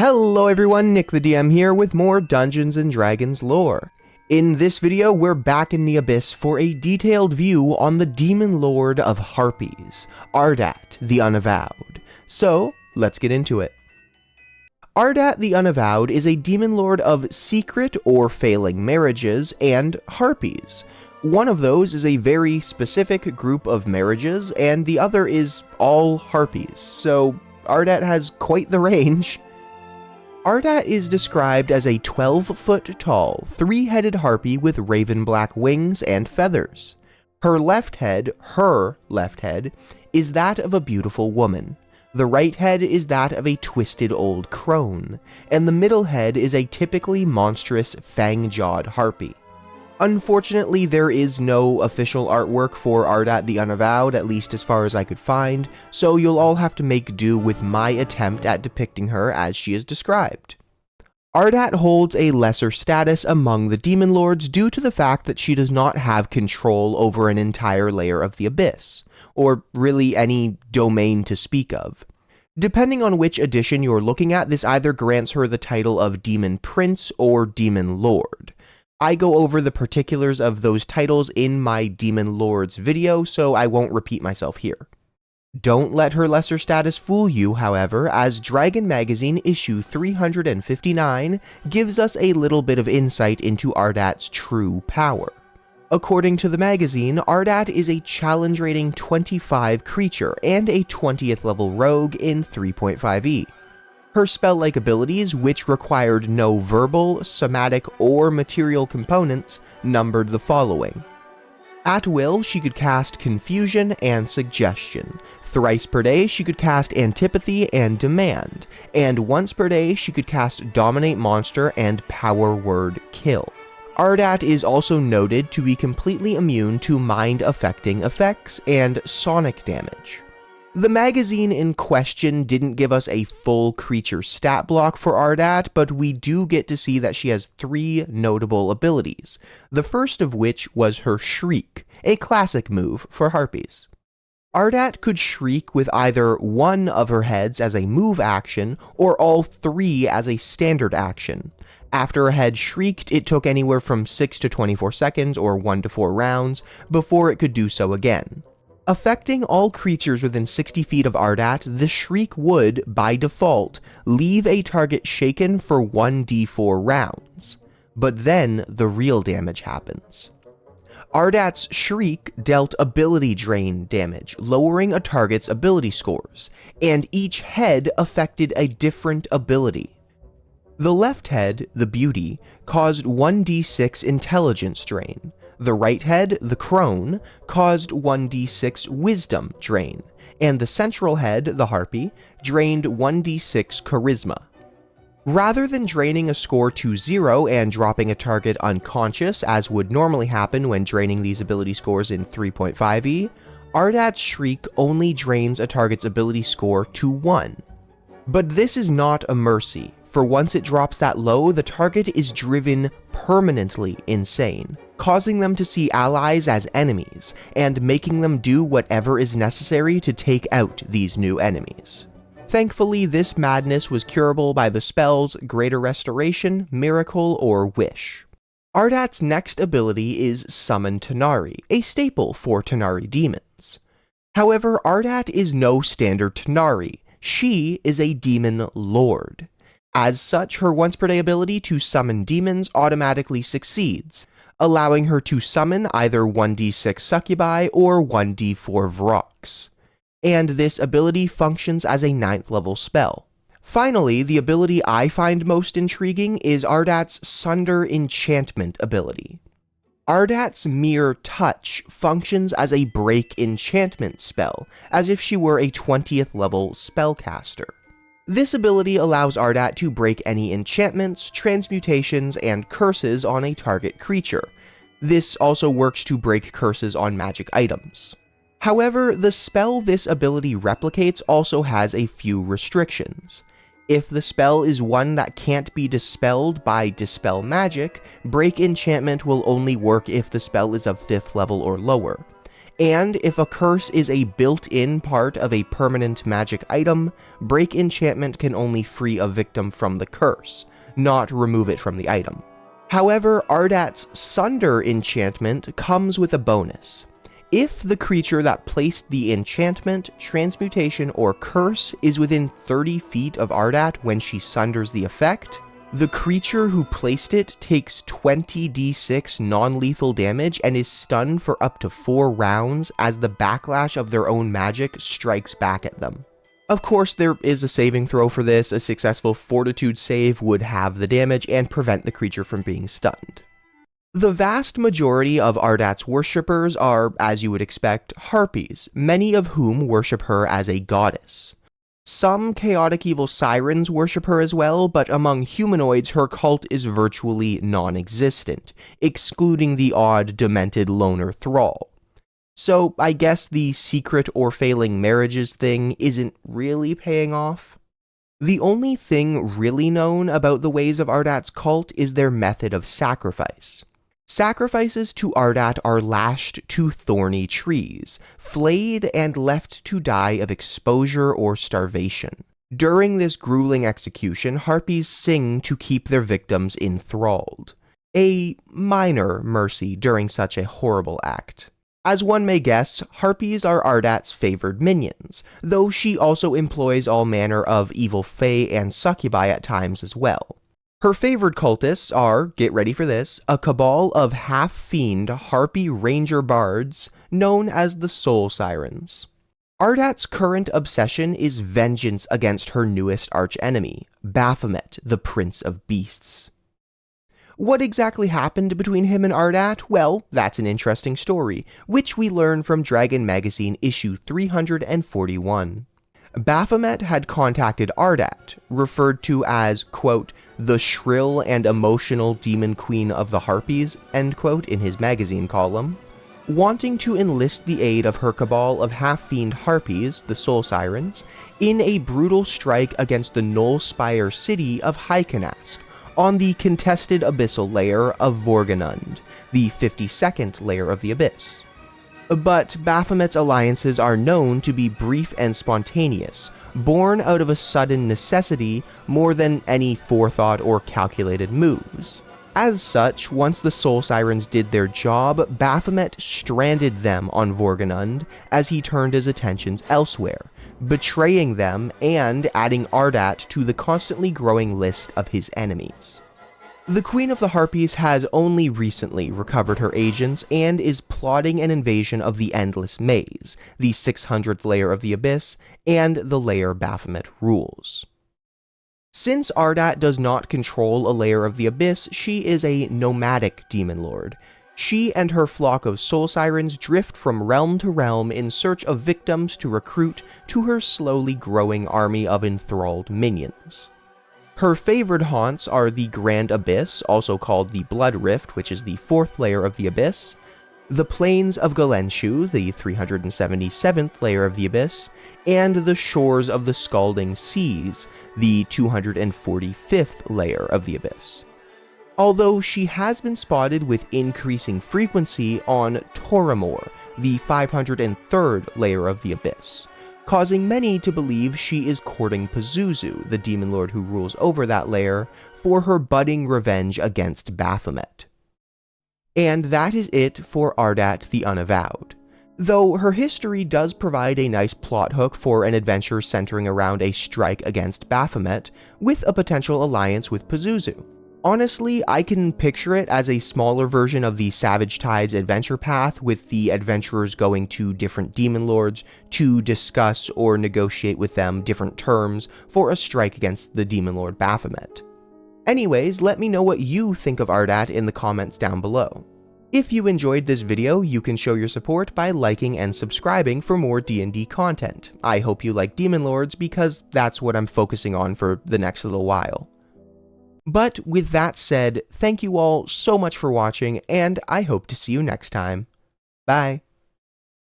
Hello everyone, Nick the DM here with more Dungeons & Dragons lore. In this video, we're back in the Abyss for a detailed view on the Demon Lord of Harpies, Ardat the Unavowed. So, let's get into it. Ardat the Unavowed is a demon lord of secret or failing marriages and Harpies. One of those is a very specific group of marriages, and the other is all Harpies, so Ardat has quite the range. Ardat is described as a 12-foot tall, three-headed harpy with raven black wings and feathers. Her left head, is that of a beautiful woman. The right head is that of a twisted old crone, and the middle head is a typically monstrous fang-jawed harpy. Unfortunately, there is no official artwork for Ardat the Unavowed, at least as far as I could find, so you'll all have to make do with my attempt at depicting her as she is described. Ardat holds a lesser status among the Demon Lords due to the fact that she does not have control over an entire layer of the Abyss, or really any domain to speak of. Depending on which edition you're looking at, this either grants her the title of Demon Prince or Demon Lord. I go over the particulars of those titles in my Demon Lords video, so I won't repeat myself here. Don't let her lesser status fool you, however, as Dragon Magazine issue 359 gives us a little bit of insight into Ardat's true power. According to the magazine, Ardat is a challenge rating 25 creature and a 20th level rogue in 3.5e. Her spell-like abilities, which required no verbal, somatic, or material components, numbered the following. At will, she could cast Confusion and Suggestion. Thrice per day, she could cast Antipathy and Demand. And once per day, she could cast Dominate Monster and Power Word Kill. Ardat is also noted to be completely immune to mind-affecting effects and sonic damage. The magazine in question didn't give us a full creature stat block for Ardat, but we do get to see that she has three notable abilities, the first of which was her Shriek, a classic move for Harpies. Ardat could shriek with either one of her heads as a move action, or all three as a standard action. After a head shrieked, it took anywhere from 6 to 24 seconds, or 1 to 4 rounds, before it could do so again. Affecting all creatures within 60 feet of Ardat, the Shriek would, by default, leave a target shaken for 1d4 rounds. But then, the real damage happens. Ardat's Shriek dealt ability drain damage, lowering a target's ability scores, and each head affected a different ability. The left head, the Beauty, caused 1d6 intelligence drain. The right head, the Crone, caused 1d6 wisdom drain, and the central head, the Harpy, drained 1d6 charisma. Rather than draining a score to 0 and dropping a target unconscious, as would normally happen when draining these ability scores in 3.5e, Ardat's Shriek only drains a target's ability score to 1. But this is not a mercy, for once it drops that low, the target is driven permanently insane, causing them to see allies as enemies, and making them do whatever is necessary to take out these new enemies. Thankfully, this madness was curable by the spells Greater Restoration, Miracle, or Wish. Ardat's next ability is Summon tanar'ri, a staple for tanar'ri demons. However, Ardat is no standard tanar'ri. She is a demon lord. As such, her once per day ability to summon demons automatically succeeds, allowing her to summon either 1d6 succubi or 1d4 vrox. And this ability functions as a 9th level spell. Finally, the ability I find most intriguing is Ardat's Sunder enchantment ability. Ardat's mere touch functions as a break enchantment spell, as if she were a 20th level spellcaster. This ability allows Ardat to break any enchantments, transmutations, and curses on a target creature. This also works to break curses on magic items. However, the spell this ability replicates also has a few restrictions. If the spell is one that can't be dispelled by Dispel Magic, Break Enchantment will only work if the spell is of 5th level or lower. And if a curse is a built-in part of a permanent magic item, break enchantment can only free a victim from the curse, not remove it from the item. However, Ardat's Sunder enchantment comes with a bonus. If the creature that placed the enchantment, transmutation, or curse is within 30 feet of Ardat when she sunders the effect, the creature who placed it takes 20d6 non-lethal damage and is stunned for up to 4 rounds as the backlash of their own magic strikes back at them. Of course, there is a saving throw for this. A successful fortitude save would halve the damage and prevent the creature from being stunned. The vast majority of Ardat's worshippers are, as you would expect, Harpies, many of whom worship her as a goddess. Some chaotic evil sirens worship her as well, but among humanoids her cult is virtually non-existent, excluding the odd demented loner thrall. So I guess the secret or failing marriages thing isn't really paying off. The only thing really known about the ways of Ardat's cult is their method of sacrifice. Sacrifices to Ardat are lashed to thorny trees, flayed and left to die of exposure or starvation. During this grueling execution, Harpies sing to keep their victims enthralled. A minor mercy during such a horrible act. As one may guess, Harpies are Ardat's favored minions, though she also employs all manner of evil fae and succubi at times as well. Her favored cultists are, get ready for this, a cabal of half-fiend Harpy ranger bards known as the Soul Sirens. Ardat's current obsession is vengeance against her newest archenemy, Baphomet, the Prince of Beasts. What exactly happened between him and Ardat? Well, that's an interesting story, which we learn from Dragon Magazine issue 341. Baphomet had contacted Ardat, referred to as, quote, the shrill and emotional demon queen of the Harpies, end quote, in his magazine column, wanting to enlist the aid of her cabal of half-fiend Harpies, the Soul Sirens, in a brutal strike against the Null Spire city of Hykenask, on the contested abyssal layer of Vorganund, the 52nd layer of the Abyss. But Baphomet's alliances are known to be brief and spontaneous, born out of a sudden necessity more than any forethought or calculated moves. As such, once the Soul Sirens did their job, Baphomet stranded them on Vorganund as he turned his attentions elsewhere, betraying them and adding Ardat to the constantly growing list of his enemies. The Queen of the Harpies has only recently recovered her agents and is plotting an invasion of the Endless Maze, the 600th layer of the Abyss, and the layer Baphomet rules. Since Ardat does not control a layer of the Abyss, she is a nomadic demon lord. She and her flock of soul sirens drift from realm to realm in search of victims to recruit to her slowly growing army of enthralled minions. Her favored haunts are the Grand Abyss, also called the Blood Rift, which is the 4th layer of the Abyss, the Plains of Galenshu, the 377th layer of the Abyss, and the Shores of the Scalding Seas, the 245th layer of the Abyss. Although she has been spotted with increasing frequency on Toramor, the 503rd layer of the Abyss, causing many to believe she is courting Pazuzu, the demon lord who rules over that layer, for her budding revenge against Baphomet. And that is it for Ardat the Unavowed. Though her history does provide a nice plot hook for an adventure centering around a strike against Baphomet, with a potential alliance with Pazuzu. Honestly, I can picture it as a smaller version of the Savage Tides adventure path, with the adventurers going to different demon lords to discuss or negotiate with them different terms for a strike against the demon lord Baphomet. Anyways, let me know what you think of Ardat in the comments down below. If you enjoyed this video, you can show your support by liking and subscribing for more D&D content. I hope you like demon lords because that's what I'm focusing on for the next little while. But with that said, thank you all so much for watching, and I hope to see you next time. Bye.